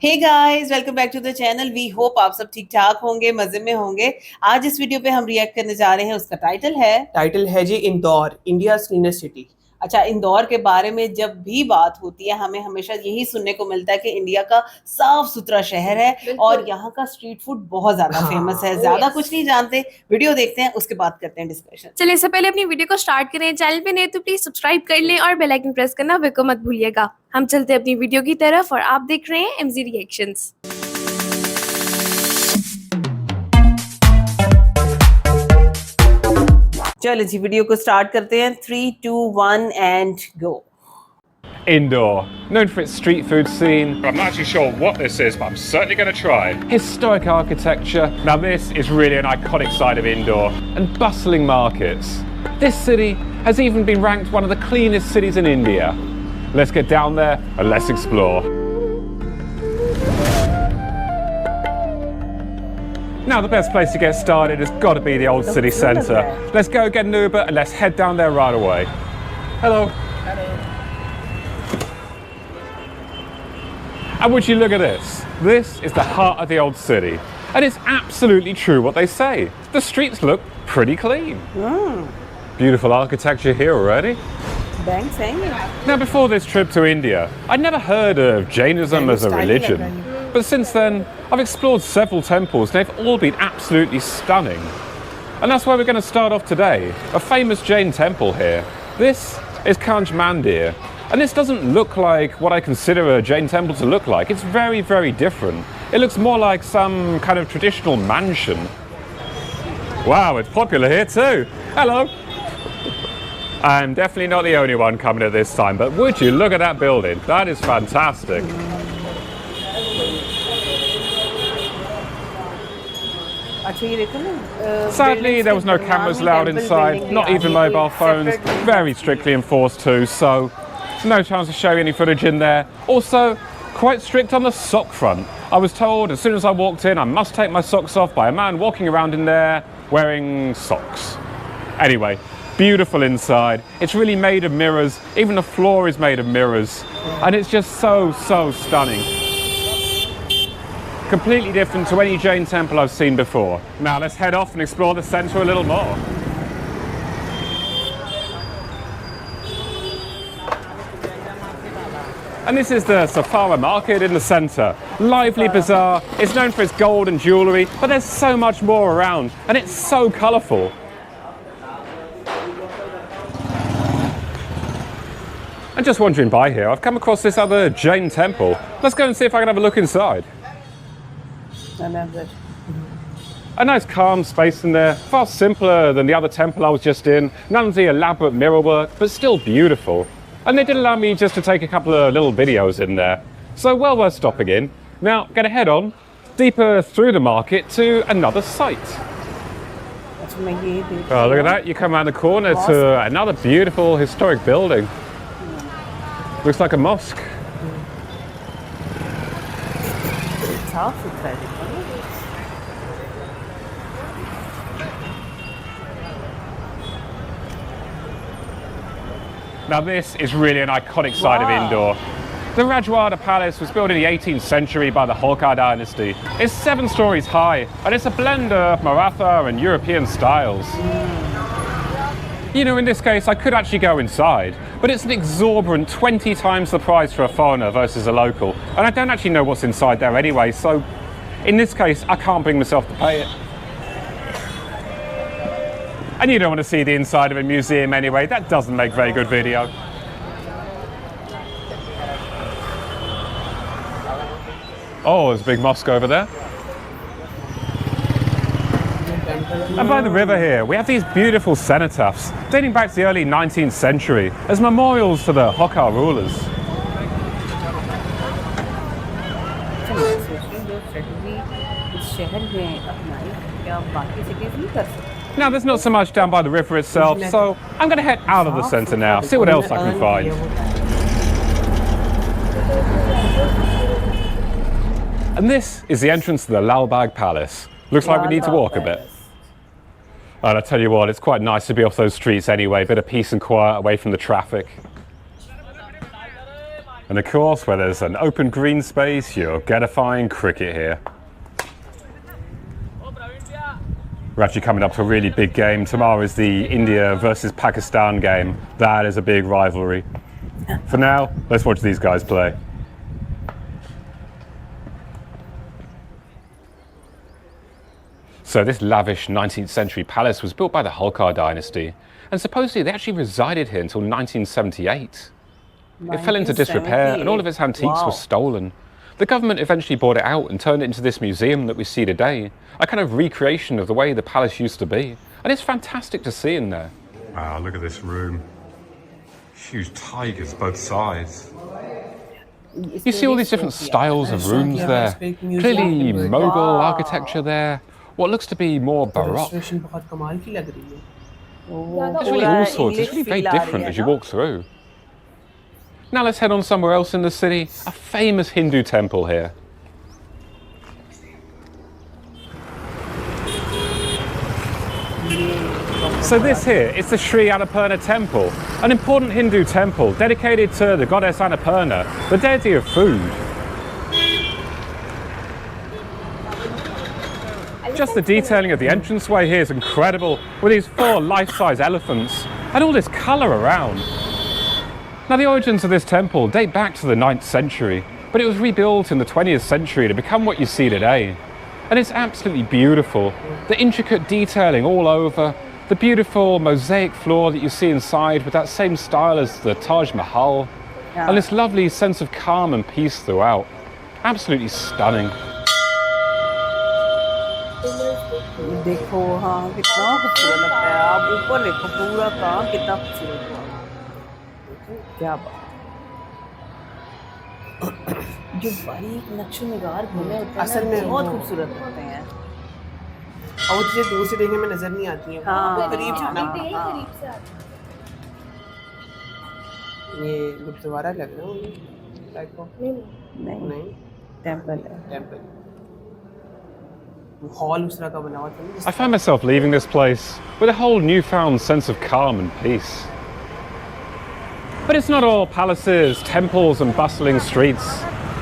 Hey guys, welcome back to the channel. We hope आप सब ठीक ठाक होंगे, मजे में होंगे। आज इस वीडियो पे हम रिएक्ट करने जा रहे हैं। उसका टाइटल है जी इंदौर, इंडिया क्लीनेस्ट सिटी। अच्छा, इंदौर के बारे में जब भी बात होती है हमें हमेशा यही सुनने को मिलता है कि इंडिया का साफ सुथरा शहर है और यहाँ का स्ट्रीट फूड बहुत ज्यादा फेमस है। ज्यादा कुछ नहीं जानते, वीडियो देखते हैं, उसके बाद करते हैं डिस्कशन। चलिए, इससे पहले अपनी वीडियो को स्टार्ट करें। चैनल पे नए तो प्लीज सब्सक्राइब कर लें और बेल आइकन प्रेस करना बिल्कुल मत भूलिएगा। हम चलते हैं अपनी वीडियो की तरफ और आप देख रहे हैं एमजी रिएक्शंस। चलो जी, वीडियो को स्टार्ट करते हैं। 3, 2, 1 and go. Indore, known for its street food scene. I'm not actually sure what this is, but I'm certainly going to try. Historic architecture. Now this is really an iconic side of Indore. And bustling markets. This city has even been ranked one of the cleanest cities in India. Let's get down there and let's explore. Now the best place to get started has got to be the old city centre. Let's go get an Uber and let's head down there right away. Hello. And would you look at this? This is the heart of the old city. And it's absolutely true what they say. The streets look pretty clean. Beautiful architecture here already. Bang saying it. Now before this trip to India, I'd never heard of Jainism as a religion. But since then, I've explored several temples and they've all been absolutely stunning. And that's where we're going to start off today. A famous Jain temple here. This is Kanj Mandir. And this doesn't look like what I consider a Jain temple to look like. It's very, very different. It looks more like some kind of traditional mansion. Wow, it's popular here too. Hello. I'm definitely not the only one coming at this time, but would you look at that building? That is fantastic. Sadly, there was no cameras allowed inside, not even mobile phones, very strictly enforced too, so no chance to show you any footage in there. Also, quite strict on the sock front. I was told as soon as I walked in I must take my socks off by a man walking around in there wearing socks. Anyway, beautiful inside. It's really made of mirrors. Even the floor is made of mirrors. And it's just so stunning. Completely different to any Jain temple I've seen before. Now let's head off and explore the centre a little more. And this is the Safara market in the centre. Lively bazaar. It's known for its gold and jewellery, but there's so much more around, and it's so colourful. And just wandering by here, I've come across this other Jain temple. Let's go and see if I can have a look inside. A nice calm space in there, far simpler than the other temple I was just in. None of the elaborate mirrorwork, but still beautiful. And they did allow me just to take a couple of little videos in there. So well worth stopping in. Now, gonna head on deeper through the market to another site. Oh, look at that, you come around the corner to another beautiful historic building. Looks like a mosque. Now this is really an iconic side of Indore. The Rajwada Palace was built in the 18th century by the Holkar dynasty. It's 7 stories high and it's a blend of Maratha and European styles. You know, in this case I could actually go inside, but it's an exorbitant 20 times the price for a foreigner versus a local. And I don't actually know what's inside there anyway, so in this case I can't bring myself to pay it. And you don't want to see the inside of a museum anyway, that doesn't make very good video. Oh, there's a big mosque over there. And by the river here, we have these beautiful cenotaphs dating back to the early 19th century as memorials to the Holkar rulers. Now there's not so much down by the river itself, so I'm going to head out of the centre now, see what else I can find. And this is the entrance to the Lal Bagh Palace. Looks like we need to walk a bit. And I tell you what, it's quite nice to be off those streets anyway, a bit of peace and quiet away from the traffic. And of course, where there's an open green space, you're gonna find cricket here. We're actually coming up to a really big game. Tomorrow is the India versus Pakistan game. That is a big rivalry. For now, let's watch these guys play. So this lavish 19th century palace was built by the Holkar dynasty, and supposedly they actually resided here until 1978. It fell into disrepair and all of its antiques were stolen. The government eventually bought it out and turned it into this museum that we see today, a kind of recreation of the way the palace used to be. And it's fantastic to see in there. Wow, look at this room. Huge tigers both sides. You see all these different styles of rooms there. Clearly Mughal architecture there. What looks to be more Baroque. There's really all sorts. It's really very different as you walk through. Now let's head on somewhere else in the city, a famous Hindu temple here. So this here is the Sri Annapurna temple, an important Hindu temple dedicated to the goddess Annapurna, the deity of food. Just the detailing of the entranceway here is incredible, with these 4 life-size elephants and all this colour around. Now the origins of this temple date back to the 9th century, but it was rebuilt in the 20th century to become what you see today. And it's absolutely beautiful. The intricate detailing all over, the beautiful mosaic floor that you see inside with that same style as the Taj Mahal, and this lovely sense of calm and peace throughout. Absolutely stunning. देखो हाँ कितना खूबसूरत लगता है आप ऊपर देखो पूरा काम कितना खूबसूरत हुआ क्या बात जो बारीक नक्शे निगार घूमे होते हैं असल में बहुत खूबसूरत लगते हैं और वो चीज़ें दूर से देखने में नजर नहीं आती हैं हाँ करीब जाना ये गुरुद्वारा लग रहा है नहीं टेंपल है temple I find myself leaving this place with a whole newfound sense of calm and peace. But it's not all palaces, temples and bustling streets.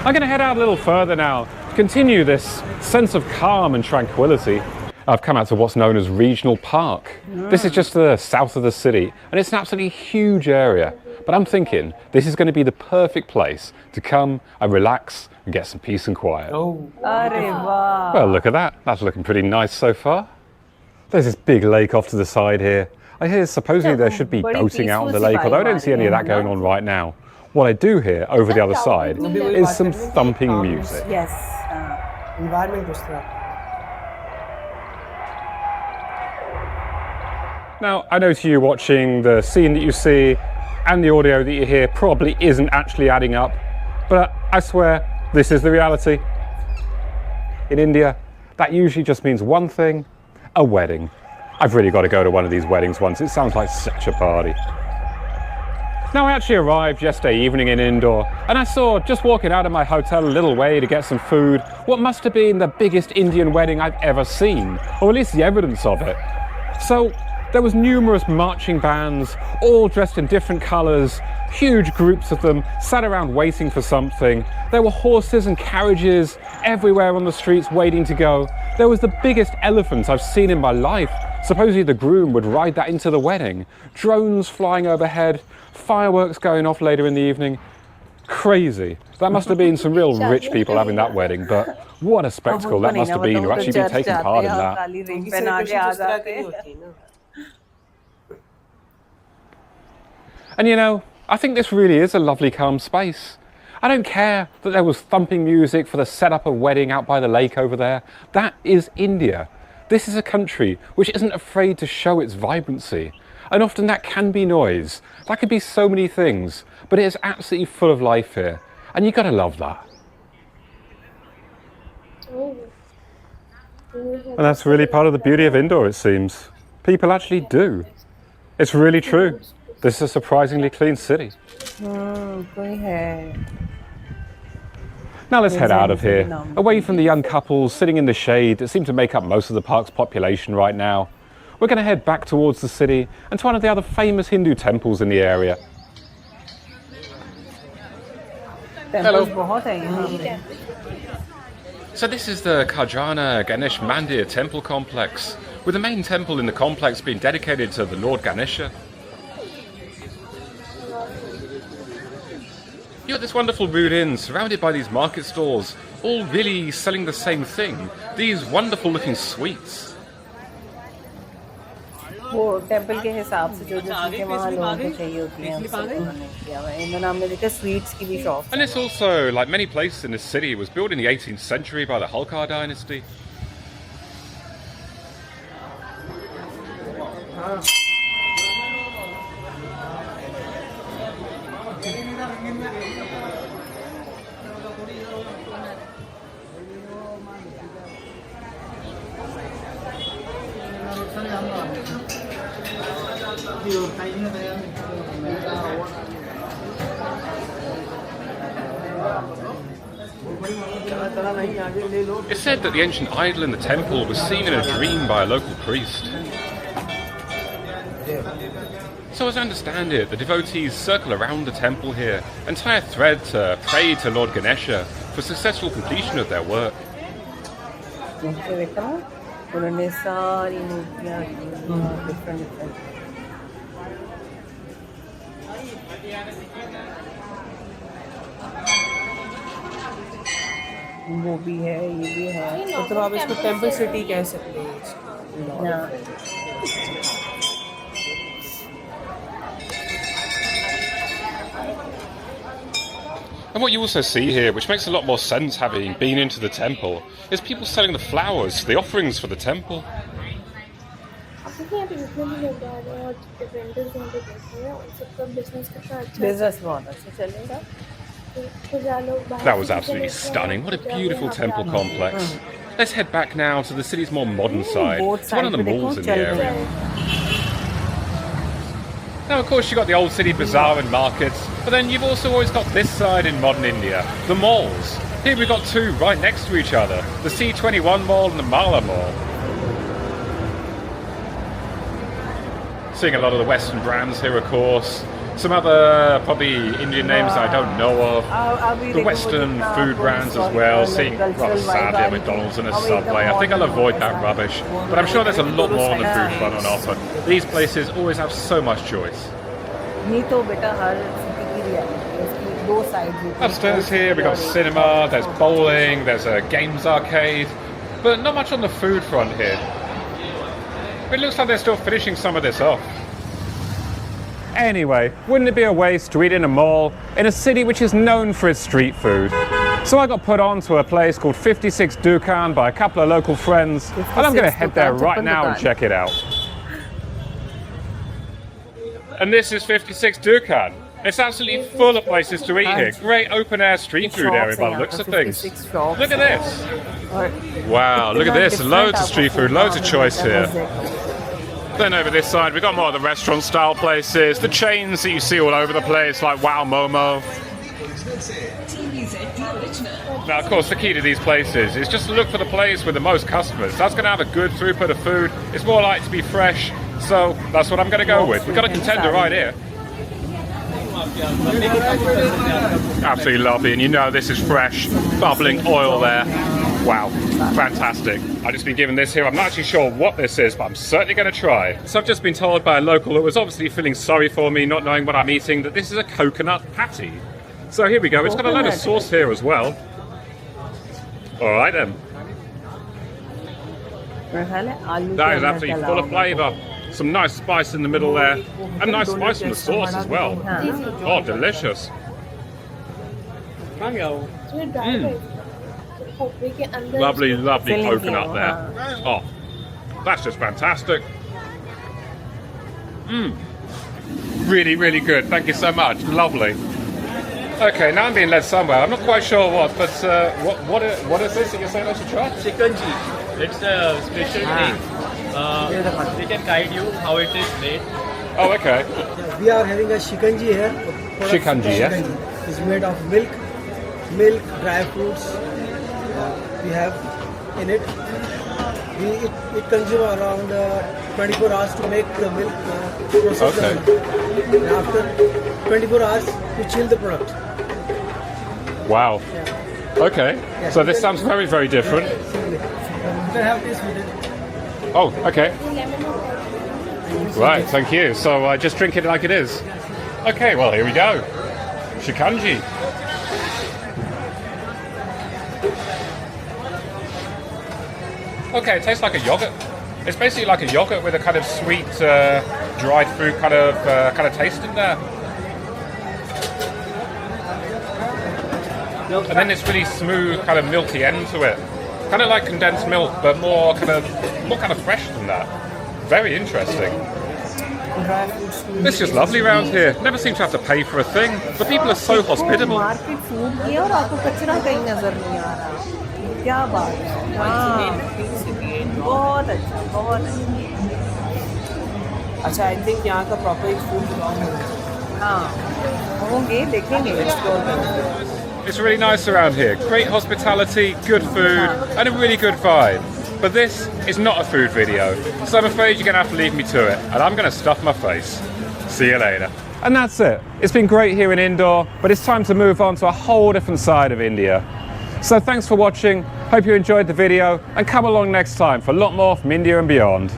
I'm going to head out a little further now to continue this sense of calm and tranquility. I've come out to what's known as Regional Park. This is just to the south of the city and it's an absolutely huge area. But I'm thinking this is going to be the perfect place to come and relax and get some peace and quiet. Oh. Well, look at that. That's looking pretty nice so far. There's this big lake off to the side here. I hear supposedly there should be boating out on the lake, although I don't see any of that going on right now. What I do hear over the other side is some thumping music. Yes. Environment was there. Now, I know to you watching, the scene that you see and the audio that you hear probably isn't actually adding up, but I swear this is the reality. In India, that usually just means one thing: a wedding. I've really got to go to one of these weddings once. It sounds like such a party. Now, I actually arrived yesterday evening in Indore, and I saw, just walking out of my hotel a little way to get some food, what must have been the biggest Indian wedding I've ever seen, or at least the evidence of it. So there was numerous marching bands, all dressed in different colours, huge groups of them sat around waiting for something. There were horses and carriages everywhere on the streets waiting to go. There was the biggest elephant I've seen in my life. Supposedly the groom would ride that into the wedding. Drones flying overhead, fireworks going off later in the evening. Crazy. That must have been some real rich people having that wedding, but what a spectacle that must have been to actually be taking part in that. And you know, I think this really is a lovely calm space. I don't care that there was thumping music for the setup of a wedding out by the lake over there. That is India. This is a country which isn't afraid to show its vibrancy. And often that can be noise. That could be so many things, but it is absolutely full of life here. And you gotta love that. And that's really part of the beauty of Indore, it seems. People actually do. It's really true. This is a surprisingly clean city. Now let's head out of here, away from the young couples sitting in the shade that seem to make up most of the park's population right now. We're going to head back towards the city and to one of the other famous Hindu temples in the area. Temples बहुत है यहाँ पे। So this is the Karjana Ganesh Mandir temple complex, with the main temple in the complex being dedicated to the Lord Ganesha. You've got this wonderful rude inn surrounded by these market stalls, all really selling the same thing, these wonderful looking sweets. वो temple के हिसाब से जो चीज़ें वहाँ लोगों को चाहिए होती हैं उन्होंने किया हुआ है। इंदौर हमने देखा स्वीट्स की भी shop. And it's also, like many places in this city, was built in the 18th century by the Holkar dynasty. It's said that the ancient idol in the temple was seen in a dream by a local priest. So as I understand it, the devotees circle around the temple here and tie a thread to pray to Lord Ganesha for successful completion of their work. उन्होंने सारी मूर्तियाँ different वो भी है, ये भी है, मतलब आप इसको टेम्पल सिटी कह सकते हैं। And what you also see here, which makes a lot more sense having been into the temple, is people selling the flowers, the offerings for the temple. That was absolutely stunning. What a beautiful temple complex. Let's head back now to the city's more modern side. It's one of the malls in the area. Now, of course, you've got the old city bazaar and markets, but then you've also always got this side in modern India, the malls. Here we've got two right next to each other, the C21 Mall and the Mala Mall. Seeing a lot of the Western brands here, of course. Some other, probably Indian names I don't know of. The Western food brands as well. Seeing, well, sadly, a McDonald's and a Subway. I think I'll avoid that rubbish. But I'm sure there's a lot more on the food front on offer. These places always have so much choice. Upstairs here we've got cinema, there's bowling, there's a games arcade. But not much on the food front here. It looks like they're still finishing some of this off. Anyway, wouldn't it be a waste to eat in a mall in a city which is known for its street food? So I got put on to a place called 56 Dukan by a couple of local friends, and I'm going to head there right now and check it out. And this is 56 Dukan. It's absolutely full of places to eat here. Great open-air street food area by the looks of things. Look at this. Wow, look at this. Loads of street food, loads of choice here. Then over this side, we've got more of the restaurant-style places, the chains that you see all over the place, like Wow Momo. Now, of course, the key to these places is just to look for the place with the most customers. That's going to have a good throughput of food. It's more likely to be fresh, so that's what I'm going to go with. We've got a contender right here. Absolutely lovely, and you know this is fresh, bubbling oil there. Wow, fantastic. I've just been given this here. I'm not actually sure what this is, but I'm certainly going to try. So I've just been told by a local who was obviously feeling sorry for me, not knowing what I'm eating, that this is a coconut patty. So here we go. It's got a load of sauce here as well. All right then. That is absolutely full of flavour. Some nice spice in the middle there, and nice spice in the sauce as well. Oh, delicious. Lovely, lovely coconut there. Oh, that's just fantastic. Really, really good. Thank you so much. Lovely. Okay, now I'm being led somewhere. I'm not quite sure what, but what is this that you're saying I should try? Shikanji. It's a special thing. They can guide you how it is made. Oh, okay. We are having a shikanji here. Shikanji, yes. It's made of milk, dry fruits. We have in it. It consumes around 24 hours to make the milk process. Okay. And after 24 hours, we chill the product. Wow. Okay. Yeah, So you this can- sounds very, very different. You can have this with it. Oh, okay. Right, thank you. So just drink it like it is. Okay, well, here we go. Shikanji. Okay, it tastes like a yogurt. It's basically like a yogurt with a kind of sweet, dried fruit kind of taste in there. And then this really smooth, kind of milky end to it. Kind of like condensed milk, but more kind of fresh than that. Very interesting. This is just lovely around here. Never seem to have to pay for a thing. The people are so hospitable. Market food की है और आपको कचरा कहीं नजर नहीं आ रहा, क्या बात है। हाँ, बहुत अच्छा, बहुत अच्छा। अच्छा, आई थिंक यहाँ का प्रॉपर एक फूड ब्लॉग है। हाँ, होंगे, देखेंगे, एक्सप्लोर करेंगे। It's really nice around here. Great hospitality, good food, and a really good vibe. But this is not a food video, so I'm afraid you're going to have to leave me to it, and I'm going to stuff my face. See you later. And that's it. It's been great here in Indore, but it's time to move on to a whole different side of India. So thanks for watching. Hope you enjoyed the video, and come along next time for a lot more from India and beyond.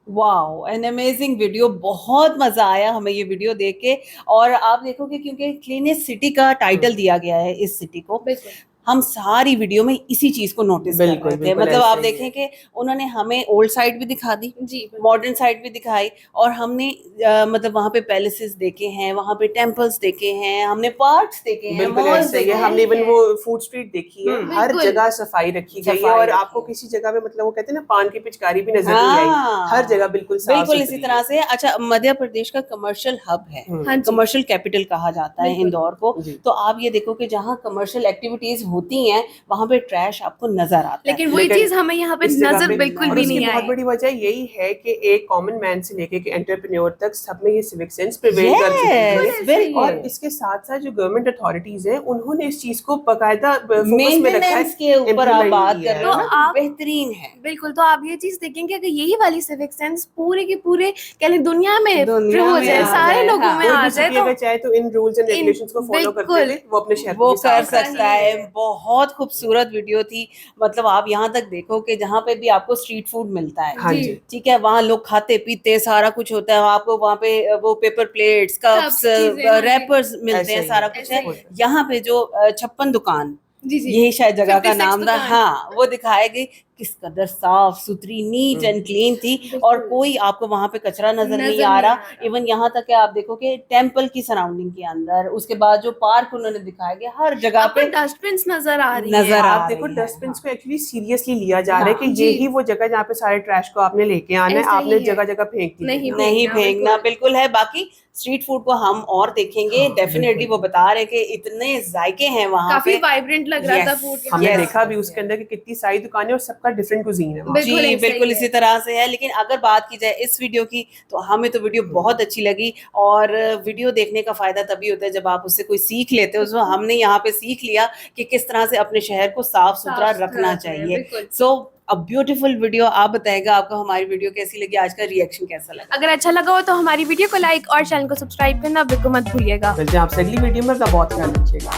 Wow, an amazing video, बहुत मजा आया हमें ये video देख के। और आप देखोगे क्योंकि क्लीनेस्ट सिटी का टाइटल दिया गया है इस सिटी को, हम सारी वीडियो में इसी चीज को नोटिस कर रहे थे। मतलब आप देखें कि उन्होंने हमें ओल्ड साइड भी दिखा दी, मॉडर्न साइड भी दिखाई, और हमने मतलब वहाँ पे पैलेसेस देखे हैं, वहाँ पे टेम्पल्स देखे हैं, हमने पार्क्स देखे हैं, मॉल्स देखे हैं, हमने इवन वो फूड स्ट्रीट देखी है। हर जगह सफाई रखी गई है और आपको किसी जगह में मतलब वो कहते हैं ना पान की पिचकारी भी नजर नहीं आई। हर जगह बिल्कुल साफ बिल्कुल इसी तरह से। अच्छा, मध्य प्रदेश का कमर्शियल हब है, कमर्शियल कैपिटल कहा जाता है इंदौर को। तो आप ये देखो कि जहाँ कमर्शियल एक्टिविटीज होती हैं वहाँ पे ट्रैश आपको नजर आता है, लेकिन वही चीज हमें यहाँ पे नजर बिल्कुल भी नहीं आई। बहुत बड़ी वजह यही है कि एक कॉमन मैन से लेके के एंटरप्रेन्योर तक सब में ये सिविक सेंस प्रिवेल कर चुकी है। और इसके साथ साथ जो गवर्नमेंट अथॉरिटीज हैं उन्होंने इस चीज को बकायदा फोकस में रखा है। के ऊपर आप बात कर रहे हो ना, आप बेहतरीन है। बिल्कुल, तो आप ये चीज देखेंगे कि यही वाली सिविक सेंस पूरे के पूरे कह लें दुनिया में हो जाए, सारे लोगों में आ जाए, तो चाहे तो इन रूल्स एंड रेगुलेशंस को फॉलो करते हुए वो अपने शहर वो कर सकता है। बहुत खूबसूरत वीडियो थी। मतलब आप यहाँ तक देखो कि जहाँ पे भी आपको स्ट्रीट फूड मिलता है, ठीक है, वहाँ लोग खाते पीते सारा कुछ होता है। आपको वहाँ पे वो पेपर प्लेट्स, कप्स, रैपर्स मिलते हैं, सारा कुछ है। यहाँ पे जो 56 दुकान, यही शायद जगह का नाम था, हाँ, वो दिखाएगी किस कदर साफ सुथरी, नीट एंड क्लीन थी, और कोई आपको वहाँ पे कचरा नजर नहीं आ रहा। इवन यहाँ तक कि आप देखो कि टेम्पल की सराउंडिंग के अंदर, उसके बाद जो पार्क उन्होंने दिखाया गया, हर जगह पे डस्टबिन्स नजर आ रही है। आप देखो डस्टबिन्स को एक्चुअली सीरियसली लिया जा रहा है कि यही वो जगह जहाँ पे सारे ट्रैश को आपने लेके आना है, आपने जगह जगह फेंक नहीं फेंकना, बिल्कुल है। बाकी स्ट्रीट फूड को हम और देखेंगे डेफिनेटली। वो बता रहे कि इतने जायके हैं वहाँ, काफी वाइब्रेंट लग रहा था फूड। हमने देखा भी उसके अंदर कि कितनी सारी दुकानें और सबका डिफरेंट कुजीन है। जी बिल्कुल इसी तरह से है। लेकिन अगर बात की जाए इस वीडियो की, तो हमें तो वीडियो बहुत अच्छी लगी। और वीडियो देखने का फायदा तभी होता है जब आप उससे कोई सीख लेते हो। तो हमने यहाँ पे सीख लिया कि किस तरह से अपने शहर को साफ सुथरा रखना चाहिए। सो अ ब्यूटीफुल वीडियो। आप बताएगा आपको हमारी वीडियो कैसी लगी, आज का रिएक्शन कैसा लगा। अगर अच्छा लगा हो तो हमारी वीडियो को लाइक और चैनल को सब्सक्राइब करना बिल्कुल मत भूलिएगा। आपसे अगली वीडियो में बहुत ख्याल रखिएगा।